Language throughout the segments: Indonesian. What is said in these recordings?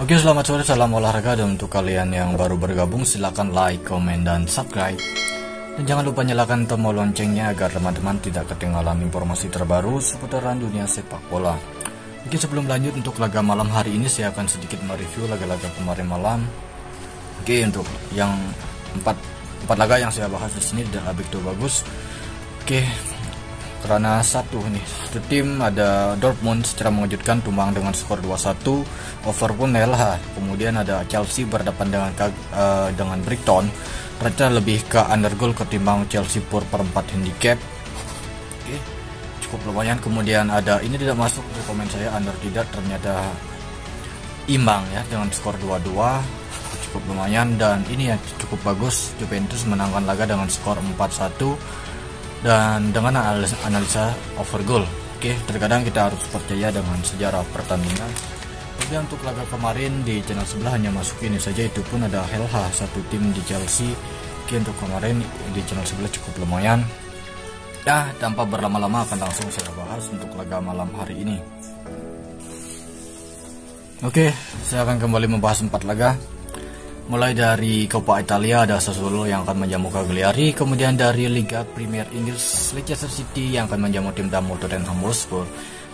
Oke, selamat sore, salam olahraga. Dan untuk kalian yang baru bergabung, silahkan like, komen, dan subscribe. Dan jangan lupa nyalakan tombol loncengnya agar teman-teman tidak ketinggalan informasi terbaru seputaran dunia sepak bola. Mungkin sebelum lanjut untuk laga malam hari ini, saya akan sedikit mereview laga-laga kemarin malam. Oke, untuk yang empat laga yang saya bahas di sini tidak begitu bagus. Oke, karena satu tim ada Dortmund secara mengejutkan tumbang dengan skor 2-1 over LH. Kemudian ada Chelsea berhadapan dengan Brighton. Ternyata lebih ke undergoal ketimbang Chelsea per 4 handicap. Oke, cukup lumayan. Kemudian ada ini tidak masuk di komen saya, under tidak, ternyata imbang ya dengan skor 2-2. Cukup lumayan. Dan ini ya cukup bagus, Juventus menangkan laga dengan skor 4-1 dan dengan analisa over goal. Oke, terkadang kita harus percaya dengan sejarah pertandingan. Tapi untuk laga kemarin di channel sebelah hanya masuk ini saja, itu pun ada LH, satu tim di Chelsea. Oke, untuk kemarin di channel sebelah cukup lumayan. Ya, tanpa berlama-lama akan langsung saya bahas untuk laga malam hari ini. Oke, saya akan kembali membahas 4 laga. Mulai dari Coppa Italia ada Sassuolo yang akan menjamu Cagliari. Kemudian dari Liga Premier Inggris, Leicester City yang akan menjamu tim tamu Tottenham Hotspur.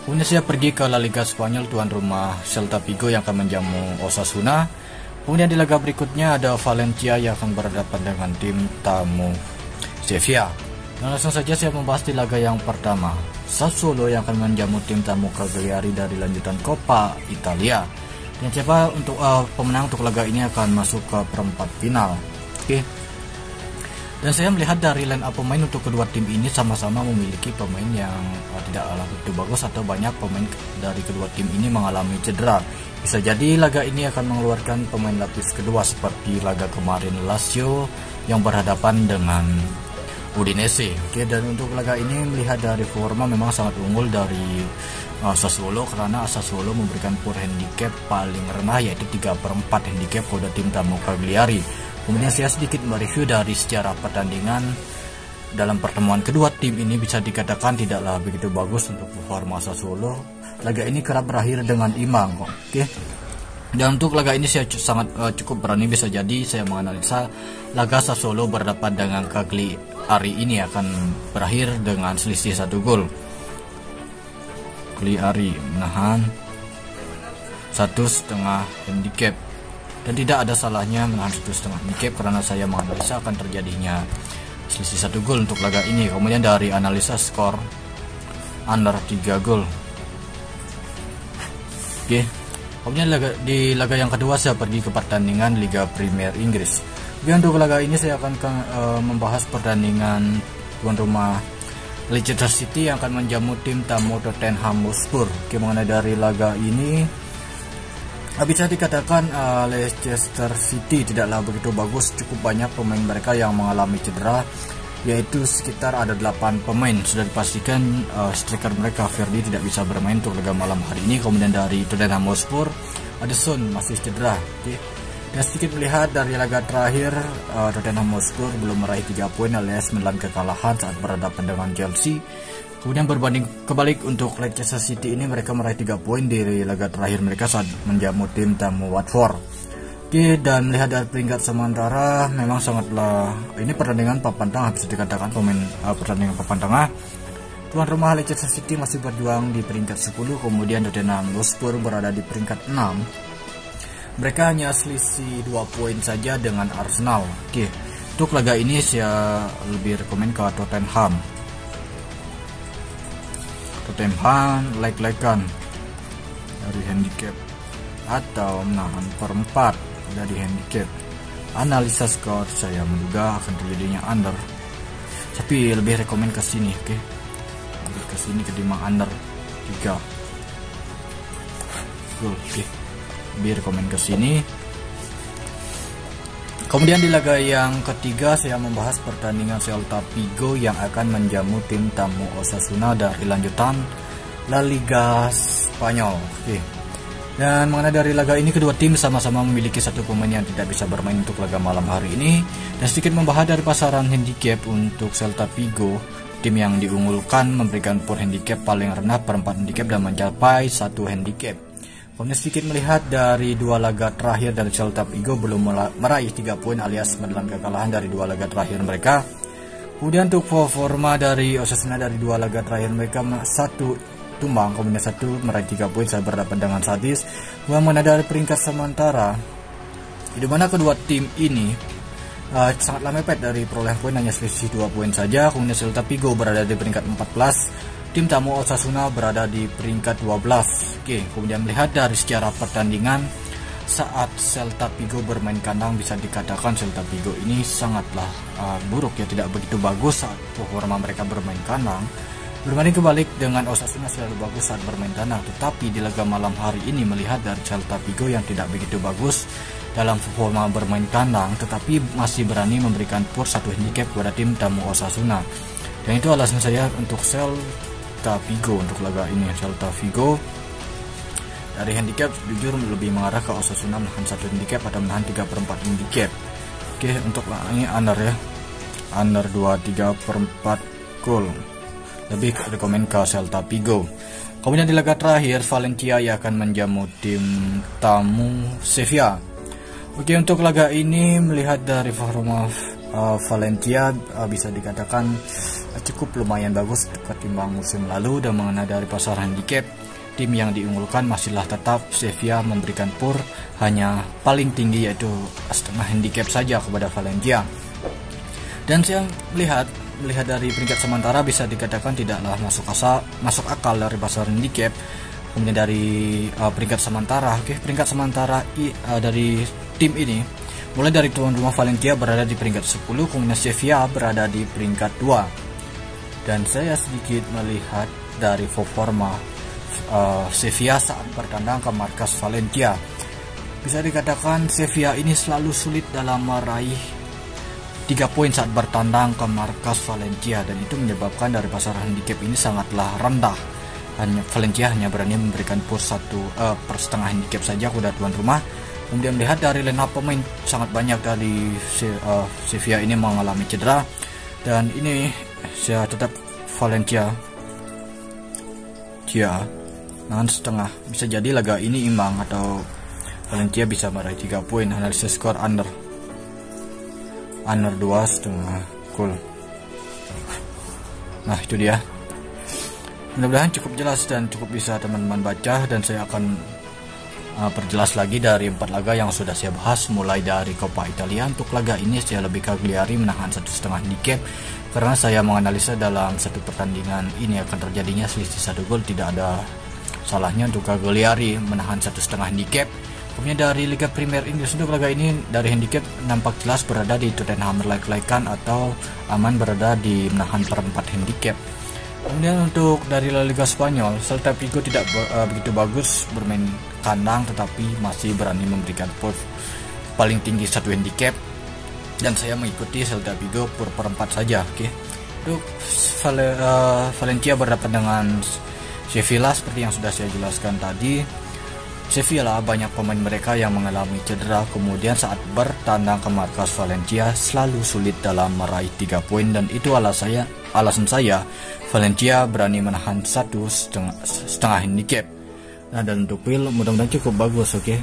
Kemudian saya pergi ke La Liga Spanyol, tuan rumah Celta Vigo yang akan menjamu Osasuna. Kemudian di laga berikutnya ada Valencia yang akan berhadapan dengan tim tamu Sevilla. Dan langsung saja saya membahas di laga yang pertama, Sassuolo yang akan menjamu tim tamu Cagliari dari lanjutan Coppa Italia. Dan siapa untuk pemenang untuk laga ini akan masuk ke perempat final. Oke. Dan saya melihat dari line up pemain untuk kedua tim ini sama-sama memiliki pemain yang tidak begitu bagus, atau banyak pemain dari kedua tim ini mengalami cedera. Bisa jadi laga ini akan mengeluarkan pemain lapis kedua seperti laga kemarin Lazio yang berhadapan dengan Udinese. Oke, dan untuk laga ini melihat dari forma memang sangat unggul dari Sassuolo, karena Sassuolo memberikan poor handicap paling rendah yaitu 3/4 handicap kepada tim tamu Cagliari. Kemudian saya sedikit mereview dari secara pertandingan dalam pertemuan kedua tim ini, bisa dikatakan tidaklah begitu bagus untuk performa Sassuolo. Laga ini kerap berakhir dengan imbang kok. Oke. Dan untuk laga ini saya cukup berani, bisa jadi saya menganalisa laga Sassuolo berhadapan dengan Cagliari ini akan berakhir dengan selisih 1 gol. Cagliari menahan 1,5 handicap, dan tidak ada salahnya menahan 1,5 handicap karena saya menganalisa akan terjadinya selisih 1 gol untuk laga ini. Kemudian dari analisa skor under 3 gol. Oke. Kemudian di laga yang kedua saya pergi ke pertandingan Liga Premier Inggris. Dan untuk laga ini saya akan membahas pertandingan tuan rumah Leicester City yang akan menjamu tim tamu Tottenham Hotspur. Oke, mengenai dari laga ini bisa dikatakan Leicester City tidaklah begitu bagus. Cukup banyak pemain mereka yang mengalami cedera, yaitu sekitar ada 8 pemain. Sudah dipastikan striker mereka Verdi tidak bisa bermain untuk laga malam hari ini. Kemudian dari Tottenham Hotspur ada Son masih cedera. Oke. Dan sedikit melihat dari laga terakhir, Tottenham Hotspur belum meraih 3 poin alias menelan kekalahan saat berhadapan dengan Chelsea. Kemudian berbanding kebalik untuk Leicester City ini, mereka meraih 3 poin dari laga terakhir mereka saat menjamu tim tamu Watford. Oke, dan melihat dari peringkat sementara memang sangatlah ini pertandingan papan tengah, bisa dikatakan pertandingan papan tengah. Tuan rumah Leicester City masih berjuang di peringkat 10, kemudian Tottenham Hotspur berada di peringkat 6. Mereka hanya selisih 2 poin saja dengan Arsenal. Oke, untuk laga ini saya lebih rekomen ke Tottenham. Like-kan dari handicap atau menahan per 4 dari handicap. Analisa skor saya menduga akan terjadinya under, tapi lebih rekomen ke sini. Oke, lebih ke sini ketimbang under 3 gol. Oke, lebih rekomen ke sini. Kemudian di laga yang ketiga saya membahas pertandingan Celta Vigo yang akan menjamu tim tamu Osasuna dari lanjutan La Liga Spanyol. Oke. Dan mengenai dari laga ini, kedua tim sama-sama memiliki 1 pemain yang tidak bisa bermain untuk laga malam hari ini. Dan sedikit membahas dari pasaran handicap untuk Celta Vigo, tim yang diunggulkan memberikan poor handicap paling rendah per 4 handicap dan mencapai 1 handicap. Kemudian sedikit melihat dari 2 laga terakhir dari Celta Vigo belum meraih 3 poin alias menelan kekalahan dari 2 laga terakhir mereka. Kemudian untuk performa dari Osasuna dari 2 laga terakhir mereka 1 tumbang, kemudian 1 meraih 3 poin saat berhadapan dengan Sadis. Mana dari peringkat sementara, di mana kedua tim ini sangatlah mepet dari perolehan poin, hanya selisih 2 poin saja. Kemudian Celta Vigo berada di peringkat 14. Tim tamu Osasuna berada di peringkat 12. Oke, kemudian melihat dari secara pertandingan saat Celta Vigo bermain kandang, bisa dikatakan Celta Vigo ini sangatlah buruk ya, tidak begitu bagus saat performa mereka bermain kandang. Berbanding kebalik dengan Osasuna selalu bagus saat bermain kandang. Tetapi di laga malam hari ini melihat dari Celta Vigo yang tidak begitu bagus dalam performa bermain kandang, tetapi masih berani memberikan push 1 handicap kepada tim tamu Osasuna. Dan itu alasan saya untuk Celta Vigo untuk laga ini. Celta Vigo dari handicap jujur lebih mengarah ke Osasuna menahan 1 handicap atau menahan 3/4 handicap. Oke, untuk ini under ya, under 2/3/4 gol, lebih rekomen ke Celta Vigo. Kemudian di laga terakhir Valencia yang akan menjamu tim tamu Sevilla. Oke, untuk laga ini melihat dari performa Valencia bisa dikatakan cukup lumayan bagus ketimbang musim lalu, dan mengenai dari pasar handicap tim yang diunggulkan masihlah tetap Sevilla memberikan pur hanya paling tinggi yaitu setengah handicap saja kepada Valencia. Dan saya melihat dari peringkat sementara bisa dikatakan tidaklah masuk akal dari pasar handicap. Kemudian dari peringkat sementara, peringkat sementara dari tim ini mulai dari tuan rumah Valencia berada di peringkat 10, kemudian Sevilla berada di peringkat 2. Dan saya sedikit melihat dari performa Sevilla saat bertandang ke markas Valencia, bisa dikatakan Sevilla ini selalu sulit dalam meraih 3 poin saat bertandang ke markas Valencia, dan itu menyebabkan dari pasar handicap ini sangatlah rendah. Valencia hanya berani memberikan push 1/2 handicap saja kepada tuan rumah. Kemudian melihat dari line up pemain sangat banyak dari Sevilla ini mengalami cedera, dan ini saya tetap Valencia nahan setengah. Bisa jadi laga ini imbang atau Valencia bisa meraih 3 poin. Analisis skor under 2,5 gol. Nah, itu dia. Mudah-mudahan cukup jelas dan cukup bisa teman-teman baca, dan saya akan perjelas lagi dari 4 laga yang sudah saya bahas. Mulai dari Coppa Italia, untuk laga ini saya lebih Cagliari menahan 1,5 handicap, karena saya menganalisa dalam satu pertandingan ini akan terjadinya selisih 1 gol, tidak ada salahnya untuk Cagliari menahan 1,5 handicap. Kemudian dari Liga Premier Inggris, untuk laga ini dari handicap nampak jelas berada di Tottenham like-likekan atau aman berada di menahan 4/4 handicap. Kemudian untuk dari La Liga Spanyol, Celta Vigo tidak begitu bagus bermain kandang, tetapi masih berani memberikan push paling tinggi 1 handicap, dan saya mengikuti Celta Vigo per 4 saja. Oke. Untuk Valencia berhadapan dengan Sevilla, seperti yang sudah saya jelaskan tadi, Sevilla banyak pemain mereka yang mengalami cedera, kemudian saat bertandang ke markas Valencia selalu sulit dalam meraih 3 poin, dan itu alasan saya Valencia berani menahan 1,5 handicap. Nah, dan untuk Will mudah-mudahan cukup bagus. Oke.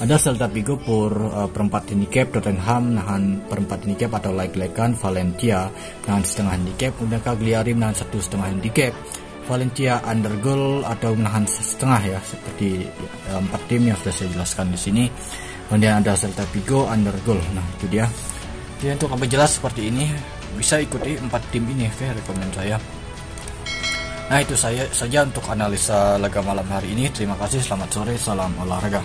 Ada Celta Vigo per 4 handicap, Tottenham menahan per 4 handicap atau like-likekan, Valencia menahan 1,5 handicap, kemudian Cagliari menahan 1,5 handicap, Valencia under goal atau menahan 1,5 ya, seperti 4 tim yang sudah saya jelaskan di sini. Kemudian ada Celta Vigo under goal. Nah, itu dia. Jadi untuk lebih jelas seperti ini bisa ikuti 4 tim ini, oke, rekomend saya. Nah, itu saja untuk analisa laga malam hari ini. Terima kasih, selamat sore, salam olahraga.